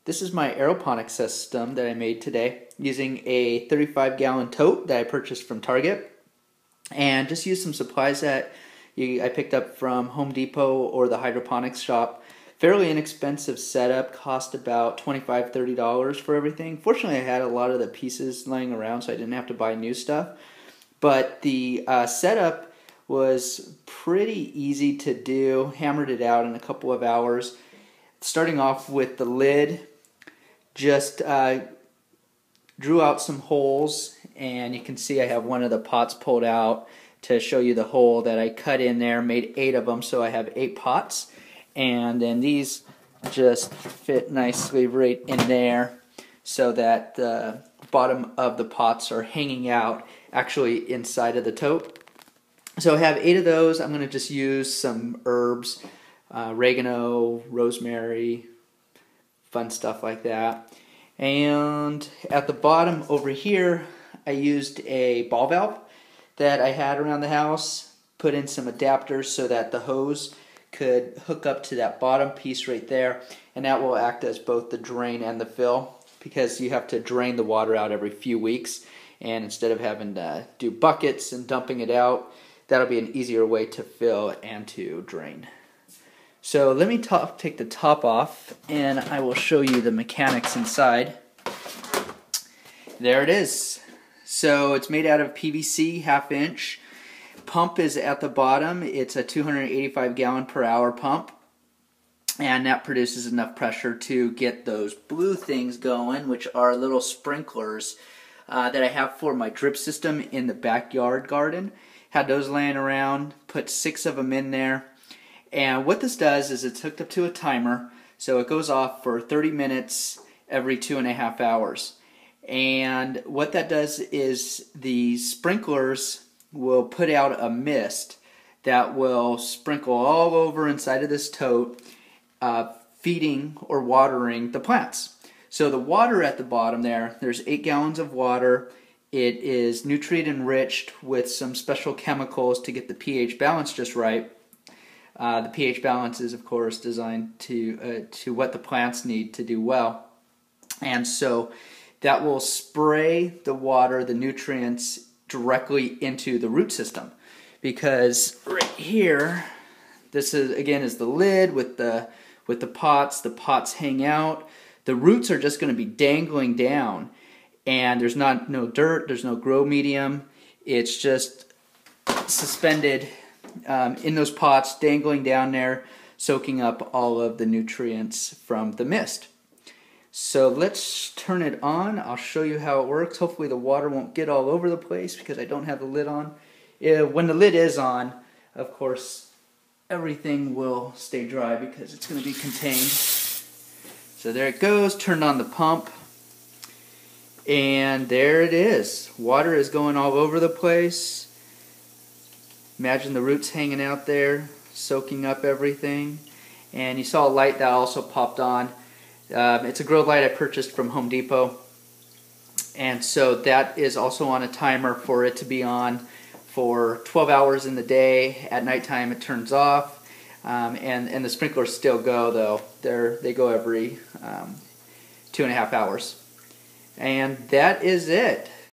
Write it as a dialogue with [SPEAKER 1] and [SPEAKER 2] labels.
[SPEAKER 1] This is my aeroponics system that I made today using a 35-gallon tote that I purchased from Target, and just used some supplies that I picked up from Home Depot or the hydroponics shop. Fairly inexpensive setup, cost about $25–30 for everything. Fortunately, I had a lot of the pieces laying around, so I didn't have to buy new stuff. But the setup was pretty easy to do. Hammered it out in a couple of hours. Starting off with the lid, just drew out some holes, and you can see I have one of the pots pulled out to show you the hole that I cut in there. Made 8 of them, so I have 8 pots, and then these just fit nicely right in there so that the bottom of the pots are hanging out actually inside of the tote. So I have 8 of those. I'm going to just use some herbs, oregano, rosemary, fun stuff like that. And at the bottom over here, I used a ball valve that I had around the house, put in some adapters so that the hose could hook up to that bottom piece right there, and that will act as both the drain and the fill, because you have to drain the water out every few weeks, and instead of having to do buckets and dumping it out, that'll be an easier way to fill and to drain. So let me take the top off, and I will show you the mechanics inside. There it is. So it's made out of PVC, 1/2 inch. Pump is at the bottom. It's a 285 gallon per hour pump, and that produces enough pressure to get those blue things going, which are little sprinklers that I have for my drip system in the backyard garden. Had those laying around, put 6 of them in there. And what this does is it's hooked up to a timer, so it goes off for 30 minutes every 2.5 hours. And what that does is the sprinklers will put out a mist that will sprinkle all over inside of this tote, feeding or watering the plants. So the water at the bottom there's 8 gallons of water. It is nutrient enriched with some special chemicals to get the pH balance just right. The pH balance is, of course, designed to what the plants need to do well. And so that will spray the water, the nutrients, directly into the root system. Because right here, this is the lid with the pots. The pots hang out. The roots are just going to be dangling down. And there's no dirt, there's no grow medium. It's just suspended in those pots, dangling down there, soaking up all of the nutrients from the mist. So let's turn it on. I'll show you how it works. Hopefully the water won't get all over the place because I don't have the lid on. When the lid is on, of course, everything will stay dry because it's going to be contained. So there it goes, turned on the pump. And there it is. Water is going all over the place. Imagine the roots hanging out there, soaking up everything. And you saw a light that also popped on. It's a grow light I purchased from Home Depot. And so that is also on a timer for it to be on for 12 hours in the day. At nighttime it turns off. And the sprinklers still go, though. They go every 2.5 hours. And that is it.